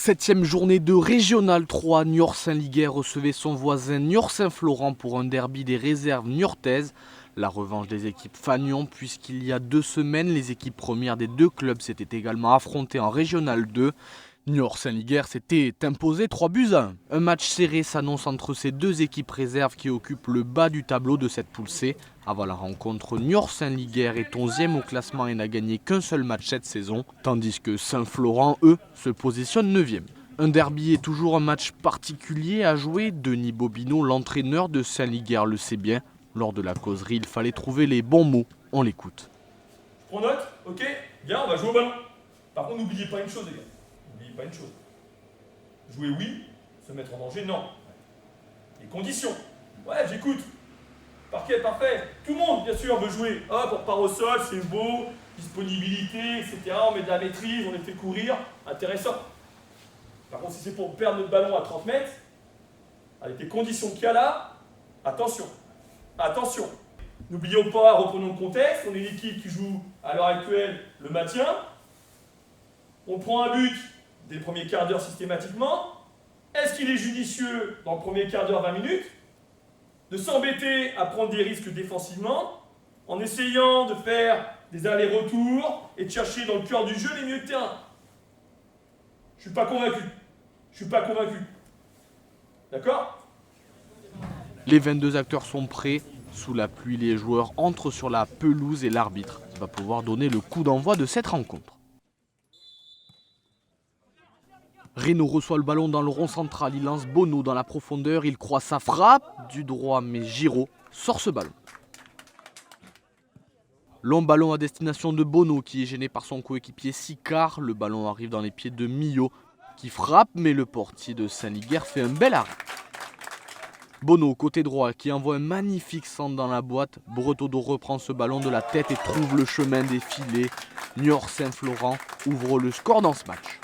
Septième journée de Régional 3, Niort-Saint-Liguer recevait son voisin Niort-Saint-Florent pour un derby des réserves niortaises. La revanche des équipes fanion, puisqu'il y a 2 semaines, les équipes premières des deux clubs s'étaient également affrontées en Régional 2. Niort-Saint-Liguer s'était imposé 3-1. Un match serré s'annonce entre ces deux équipes réserves qui occupent le bas du tableau de cette poule C. Avant la rencontre, Niort-Saint-Liguer est 11e au classement et n'a gagné qu'un seul match cette saison, tandis que Saint-Florent, eux, se positionnent 9e. Un derby est toujours un match particulier à jouer. Denis Bobineau, l'entraîneur de Saint-Liguer, le sait bien. Lors de la causerie, il fallait trouver les bons mots. On l'écoute. Je prends note, ok? Bien, on va jouer au ballon. Par contre, n'oubliez pas une chose, les gars. N'oubliez pas une chose. Jouer oui, se mettre en danger, non. Les conditions. Ouais, j'écoute. Parfait. Tout le monde, bien sûr, veut jouer. Hop, on repart au sol, c'est beau, disponibilité, etc. On met de la maîtrise, on les fait courir. Intéressant. Par contre, si c'est pour perdre notre ballon à 30 mètres, avec les conditions qu'il y a là, attention. N'oublions pas, reprenons le contexte, on est l'équipe qui joue à l'heure actuelle le maintien. On prend un but dès le premier quart d'heure systématiquement. Est-ce qu'il est judicieux, dans le premier quart d'heure, 20 minutes, de s'embêter à prendre des risques défensivement, en essayant de faire des allers-retours et de chercher dans le cœur du jeu les milieux de terrain? Je ne suis pas convaincu. D'accord ? Les 22 acteurs sont prêts. Sous la pluie, les joueurs entrent sur la pelouse et l'arbitre va pouvoir donner le coup d'envoi de cette rencontre. Reynaud reçoit le ballon dans le rond central, il lance Bono dans la profondeur, il croise sa frappe du droit, mais Giraud sort ce ballon. Long ballon à destination de Bono qui est gêné par son coéquipier Sicard. Le ballon arrive dans les pieds de Millot qui frappe, mais le portier de Saint-Liguer fait un bel arrêt. Bono, côté droit, qui envoie un magnifique centre dans la boîte. Bretodeau reprend ce ballon de la tête et trouve le chemin des filets. Niort-Saint-Florent ouvre le score dans ce match.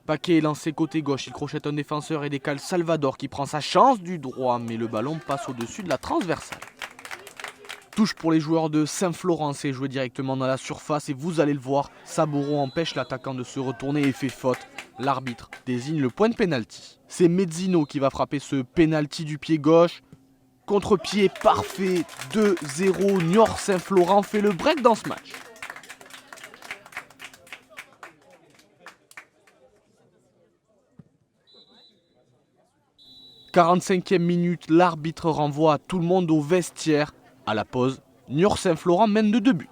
Paquet est lancé côté gauche, il crochette un défenseur et décale Salvador qui prend sa chance du droit, mais le ballon passe au-dessus de la transversale. Touche pour les joueurs de Saint-Florent, c'est joué directement dans la surface et vous allez le voir, Saboureau empêche l'attaquant de se retourner et fait faute. L'arbitre désigne le point de pénalty. C'est Mezzino qui va frapper ce pénalty du pied gauche. Contre-pied parfait, 2-0, Niort-Saint-Florent fait le break dans ce match. « 45e minute, l'arbitre renvoie tout le monde au vestiaire. À la pause, Niort-Saint-Florent mène de 2 buts.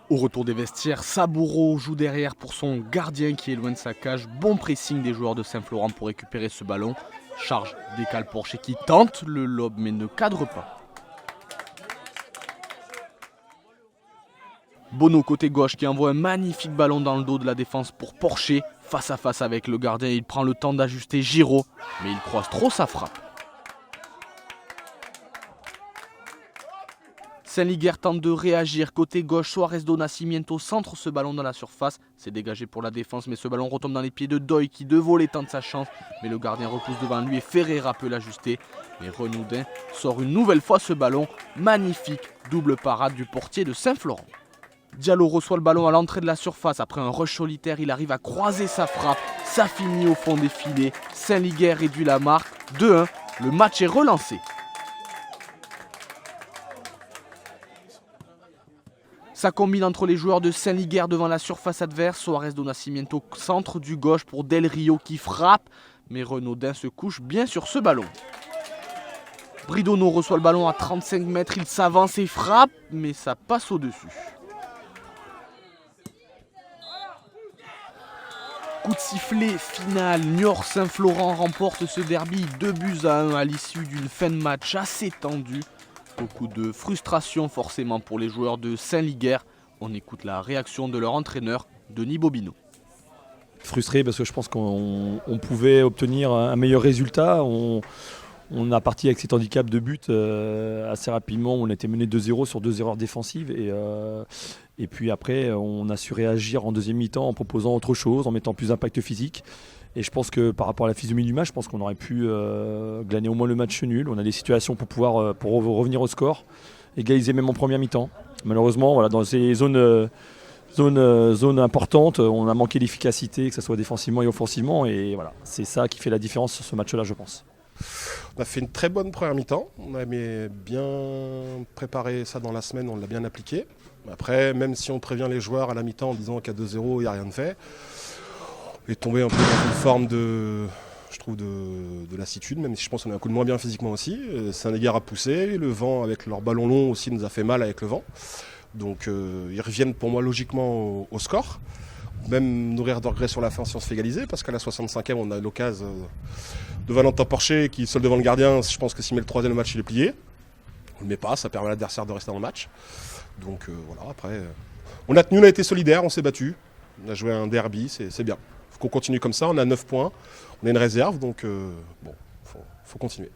Au retour des vestiaires, Saboureau joue derrière pour son gardien qui est loin de sa cage. Bon pressing des joueurs de Saint-Florent pour récupérer ce ballon. Charge, décale Porcher qui tente le lob mais ne cadre pas. Bono côté gauche qui envoie un magnifique ballon dans le dos de la défense pour Porcher. Face à face avec le gardien, il prend le temps d'ajuster Giraud, mais il croise trop sa frappe. Saint-Liguer tente de réagir. Côté gauche, Suarez do Nascimento centre ce ballon dans la surface. C'est dégagé pour la défense, mais ce ballon retombe dans les pieds de Doy qui de voler tente sa chance. Mais le gardien repousse devant lui et Ferreira peut l'ajuster. Mais Renaudin sort une nouvelle fois ce ballon. Magnifique double parade du portier de Saint-Florent. Diallo reçoit le ballon à l'entrée de la surface. Après un rush solitaire, il arrive à croiser sa frappe. Ça finit au fond des filets. Saint-Liguer réduit la marque. 2-1. Le match est relancé. Ça combine entre les joueurs de Saint-Liguer devant la surface adverse. Suarez do Nascimento centre du gauche pour Del Rio qui frappe. Mais Renaudin se couche bien sur ce ballon. Bridono reçoit le ballon à 35 mètres. Il s'avance et frappe, mais ça passe au-dessus. Coup de sifflet final, Niort-Saint-Florent remporte ce derby 2-1 à l'issue d'une fin de match assez tendue. Beaucoup de frustration forcément pour les joueurs de Saint-Liguer. On écoute la réaction de leur entraîneur, Denis Bobineau. Frustré parce que je pense qu'on pouvait obtenir un meilleur résultat. On a parti avec cet handicap de but assez rapidement. On a été mené 2-0 sur 2 erreurs défensives. Et puis après, on a su réagir en deuxième mi-temps en proposant autre chose, en mettant plus d'impact physique. Et je pense que par rapport à la physionomie du match, je pense qu'on aurait pu glaner au moins le match nul. On a des situations pour revenir au score. égaliser même en première mi-temps. Malheureusement, voilà, dans ces zones importantes, on a manqué d'efficacité, que ce soit défensivement et offensivement. Et voilà, c'est ça qui fait la différence sur ce match-là, je pense. On a fait une très bonne première mi-temps. On avait bien préparé ça dans la semaine, on l'a bien appliqué. Après, même si on prévient les joueurs à la mi-temps en disant qu'à 2-0, il n'y a rien de fait, on est tombé un peu dans une forme de lassitude, même si je pense qu'on a un coup de moins bien physiquement aussi. Saint-Léguer a poussé, le vent avec leur ballon long aussi nous a fait mal avec le vent. Donc ils reviennent pour moi logiquement au score. Même nourrir de regrets sur la fin si on se fait égaliser, parce qu'à la 65e, on a l'occasion de Valentin Porcher qui est seul devant le gardien. Je pense que s'il met le troisième, le match il est plié. On ne le met pas, ça permet à l'adversaire de rester dans le match. Donc voilà, après, on a été solidaires, on s'est battu. On a joué un derby, c'est bien. Il faut qu'on continue comme ça, on a 9 points, on a une réserve, donc bon, faut continuer.